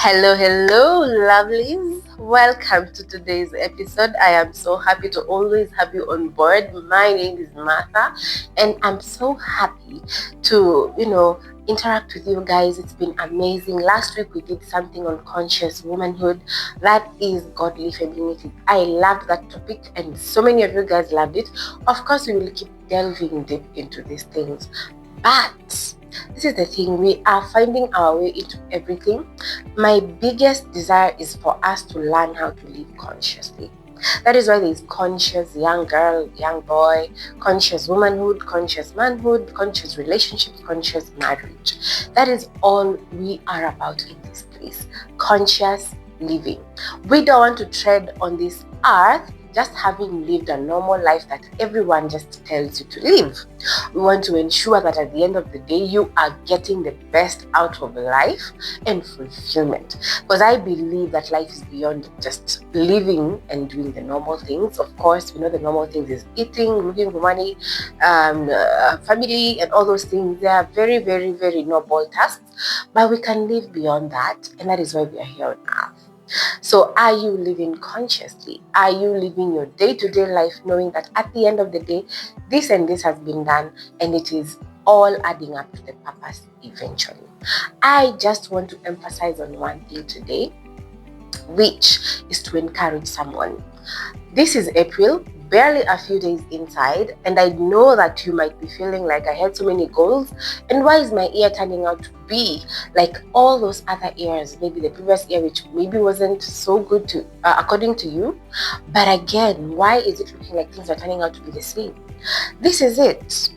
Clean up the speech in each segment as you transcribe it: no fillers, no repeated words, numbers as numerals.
Hello, lovelies. Welcome to today's episode. I am so happy to always have you on board. My name is Martha, and I'm so happy to, interact with you guys. It's been amazing. Last week we did something on conscious womanhood. That is godly femininity. I loved that topic, and so many of you guys loved it. Of course, we will keep delving deep into these things, but this is the thing, we are finding our way into everything. My biggest desire is for us to learn how to live consciously. That is why there's conscious young girl, young boy, conscious womanhood, conscious manhood, conscious relationships, conscious marriage. That is all we are about in this place. Conscious living. We don't want to tread on this earth just having lived a normal life that everyone just tells you to live. We want to ensure that at the end of the day, you are getting the best out of life and fulfillment. Because I believe that life is beyond just living and doing the normal things. Of course, we know the normal things is eating, looking for money, family, and all those things. They are very, very, very noble tasks, but we can live beyond that, and that is why we are here on earth. So, are you living consciously? Are you living your day to day life knowing that at the end of the day, this and this has been done and it is all adding up to the purpose eventually? I just want to emphasize on one thing today, which is to encourage someone. This is April, barely a few days inside, and I know that you might be feeling like I had so many goals, and why is my year turning out to be like all those other years? Maybe the previous year, which maybe wasn't so good to according to you, but again, why is it looking like things are turning out to be the same? This is it.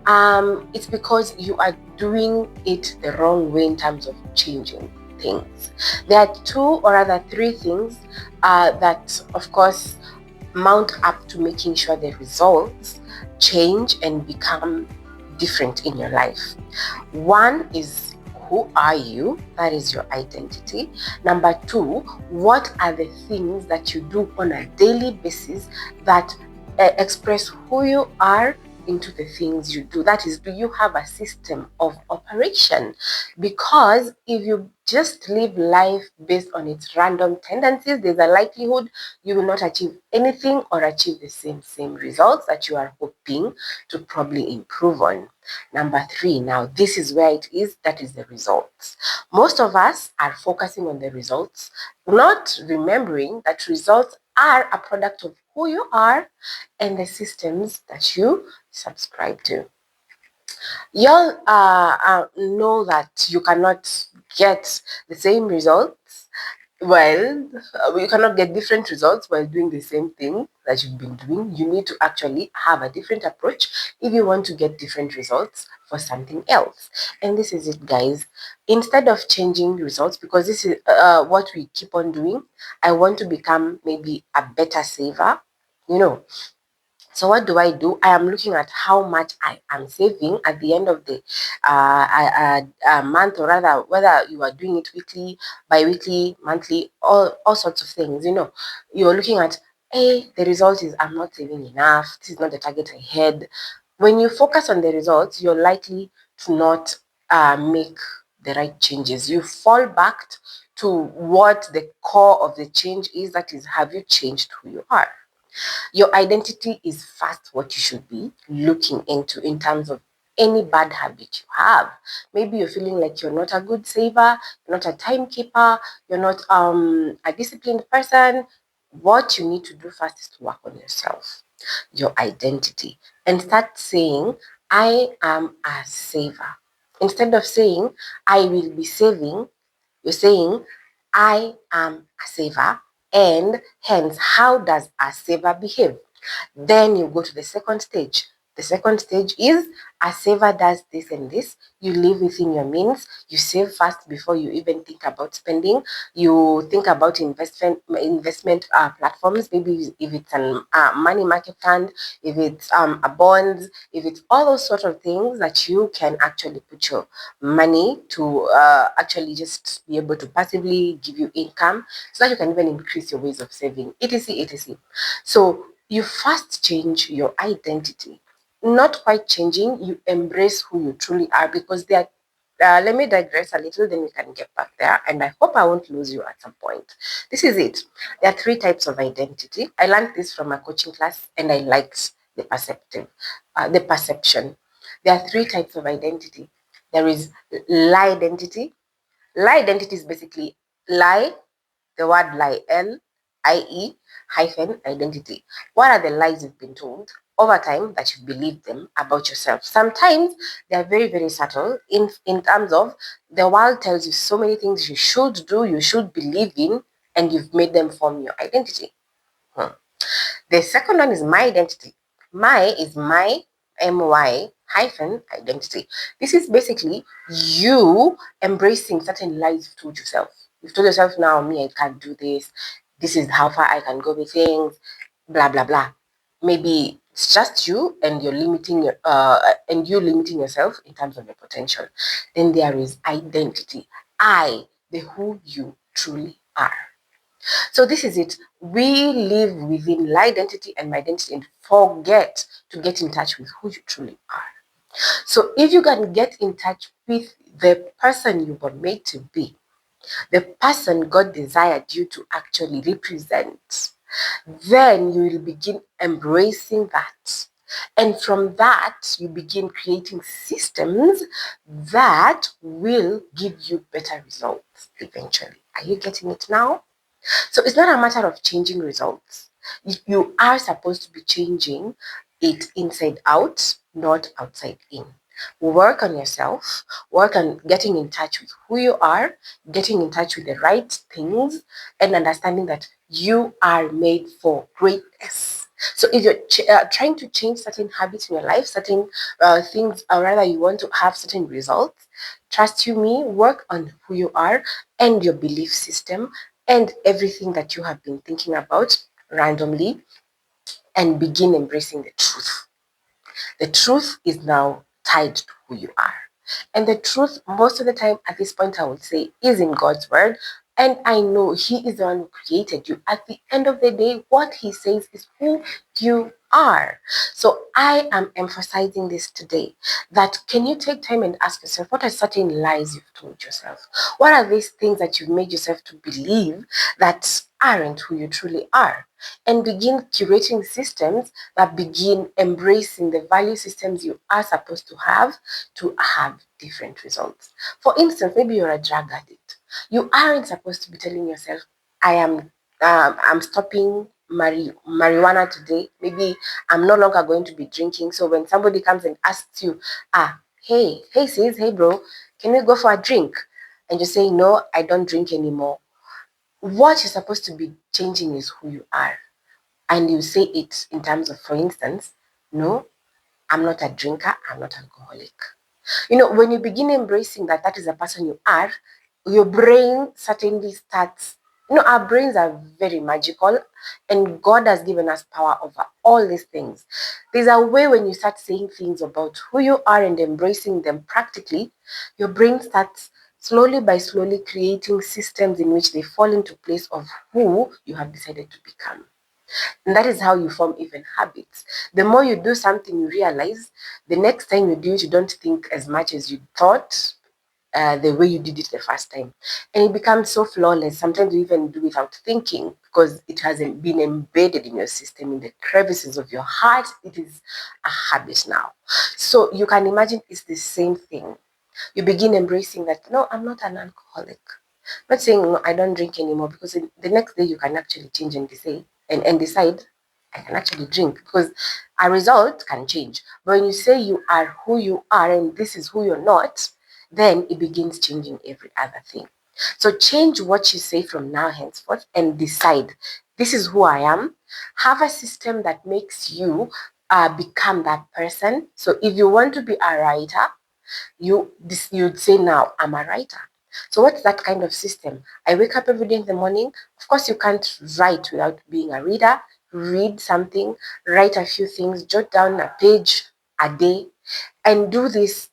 It's because you are doing it the wrong way in terms of changing things. There are two or rather three things that, of course, mount up to making sure the results change and become different in your life. One is, who are you? That is your identity. Number two, what are the things that you do on a daily basis that express who you are into the things you do? That is, do you have a system of operation? Because if you just live life based on its random tendencies, there's a likelihood you will not achieve anything or achieve the same results that you are hoping to probably improve on. Number three, now this is where it is, that is the results. Most of us are focusing on the results, not remembering that results are a product of who you are and the systems that you subscribe to. Y'all know that you cannot get the same results. Well, you cannot get different results while doing the same thing that you've been doing. You need to actually have a different approach if you want to get different results for something else. And this is it, guys. Instead of changing results, because this is what we keep on doing, I want to become maybe a better saver. You know, so what do? I am looking at how much I am saving at the end of the month, or rather, whether you are doing it weekly, bi-weekly, monthly, all sorts of things. You're looking at, hey, the result is I'm not saving enough. This is not the target I had. When you focus on the results, you're likely to not make the right changes. You fall back to what the core of the change is. That is, have you changed who you are? Your identity is first what you should be looking into in terms of any bad habit you have. Maybe you're feeling like you're not a good saver, you're not a timekeeper, you're not a disciplined person. What you need to do first is to work on yourself, your identity, and start saying, I am a saver. Instead of saying, I will be saving, you're saying, I am a saver, and hence, how does a saver behave? Then you go to the second stage. The second stage is, a saver does this and this. You live within your means. You save first before you even think about spending. You think about investment platforms. Maybe if it's a money market fund, if it's a bonds, if it's all those sort of things that you can actually put your money to actually just be able to passively give you income, so that you can even increase your ways of saving, etc, etc. So you first change your identity. Not quite changing, you embrace who you truly are, because there are let me digress a little, then we can get back there. And I hope I won't lose you at some point. This is it. There are three types of identity. I learned this from a coaching class, and I liked the perception. There are three types of identity. There is lie identity. Lie identity is basically lie, the word lie, L-I-E hyphen identity. What are the lies you've been told over time that you believe them about yourself? Sometimes they are very, very subtle in terms of the world tells you so many things you should do, you should believe in, and you've made them form your identity. The second one is my identity. My is my, my hyphen identity. This is basically you embracing certain lies you've told yourself. You've told yourself, now, me, I can't do this. This is how far I can go with things, blah, blah, blah. Maybe it's just you and you're limiting you limiting yourself in terms of your potential. Then there is identity. I, the who you truly are. So this is it. We live within lie identity and my identity and forget to get in touch with who you truly are. So if you can get in touch with the person you were made to be, the person God desired you to actually represent, then you will begin embracing that. And from that, you begin creating systems that will give you better results eventually. Are you getting it now? So it's not a matter of changing results. You are supposed to be changing it inside out, not outside in. Work on yourself, work on getting in touch with who you are, getting in touch with the right things, and understanding that you are made for greatness. So if you're trying to change certain habits in your life, certain things, or rather you want to have certain results, trust you me, work on who you are and your belief system and everything that you have been thinking about randomly and begin embracing the truth. The truth is now tied to who you are. And the truth, most of the time at this point, I would say, is in God's word. And I know He is the one who created you. At the end of the day, what He says is who you are. So I am emphasizing this today that can you take time and ask yourself, what are certain lies you've told yourself? What are these things that you've made yourself to believe that aren't who you truly are? And begin curating systems that begin embracing the value systems you are supposed to have different results. For instance, maybe you're a drug addict. You aren't supposed to be telling yourself, I'm stopping marijuana today. Maybe I'm no longer going to be drinking. So when somebody comes and asks you, hey sis, hey bro, can we go for a drink? And you say, no, I don't drink anymore. What you're supposed to be changing is who you are. And you say it in terms of, for instance, no, I'm not a drinker, I'm not alcoholic. When you begin embracing that that is the person you are, your brain certainly starts. Our brains are very magical, and God has given us power over all these things. There's a way when you start saying things about who you are and embracing them practically, your brain starts slowly by slowly creating systems in which they fall into place of who you have decided to become. And that is how you form even habits. The more you do something, you realize the next time you do it, you don't think as much as you thought the way you did it the first time. And it becomes so flawless. Sometimes you even do without thinking because it hasn't been embedded in your system, in the crevices of your heart. It is a habit now. So you can imagine it's the same thing. You begin embracing that, no, I'm not an alcoholic. I'm not saying no, I don't drink anymore because the next day you can actually change and decide I can actually drink because a result can change. But when you say you are who you are and this is who you're not, then it begins changing every other thing. So change what you say from now henceforth and decide this is who I am. Have a system that makes you become that person. So if you want to be a writer, you'd say now I'm a writer. So what's that kind of system? I wake up every day in the morning. Of course, you can't write without being a reader. Read something, write a few things, jot down a page a day, and do this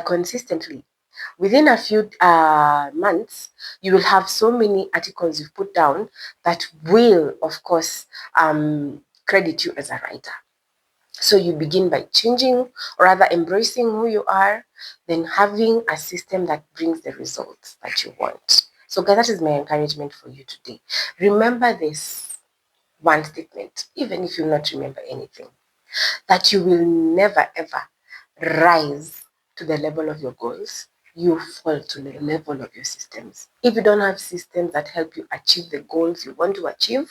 consistently. Within a few months, you will have so many articles you've put down that will, of course, credit you as a writer. So you begin by changing or rather embracing who you are, than having a system that brings the results that you want. So, guys, that is my encouragement for you today. Remember this one statement, even if you not remember anything, that you will never ever rise to the level of your goals. You fall to the level of your systems. If you don't have systems that help you achieve the goals you want to achieve,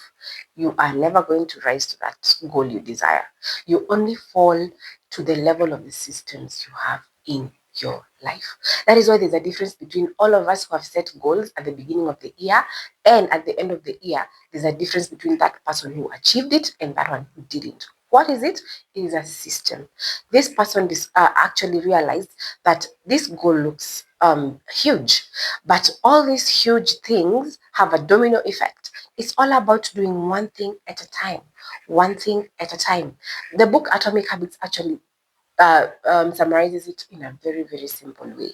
you are never going to rise to that goal you desire. You only fall to the level of the systems you have in your life. That is why there's a difference between all of us who have set goals at the beginning of the year, and at the end of the year, there's a difference between that person who achieved it and that one who didn't. What is it? It is a system. This person actually realized that this goal looks huge, but all these huge things have a domino effect. It's all about doing one thing at a time, one thing at a time. The book Atomic Habits actually summarizes it in a very, very simple way.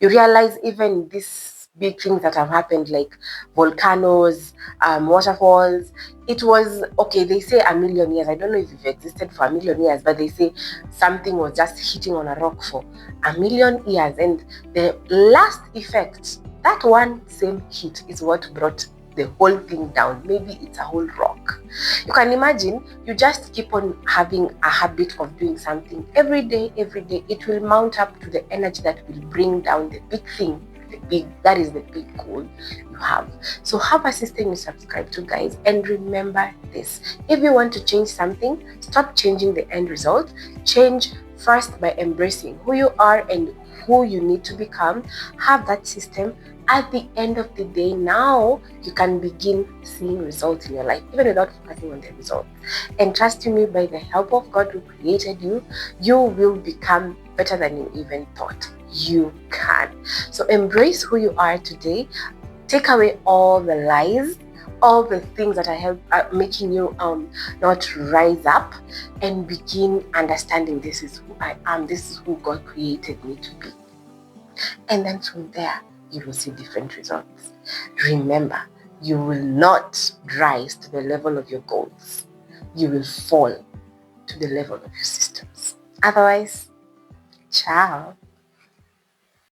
You realize even these big things that have happened, like volcanoes, waterfalls, it was okay. They say a million years. I don't know if it existed for a million years, but they say something was just hitting on a rock for a million years. And the last effect, that one same hit, is what brought the whole thing down. Maybe it's a whole rock. You can imagine, you just keep on having a habit of doing something every day, it will mount up to the energy that will bring down the big thing, that is the big goal you have. So have a system you subscribe to, guys, and remember this. If you want to change something, stop changing the end result. Change first by embracing who you are and who you need to become. Have that system. At the end of the day, now you can begin seeing results in your life, even without focusing on the result. And trust me, by the help of God who created you, you will become better than you even thought you can. So embrace who you are today. Take away all the lies, all the things that are making you not rise up, and begin understanding this is who I am, this is who God created me to be. And then from there, you will see different results. Remember, you will not rise to the level of your goals. You will fall to the level of your systems. Otherwise, ciao.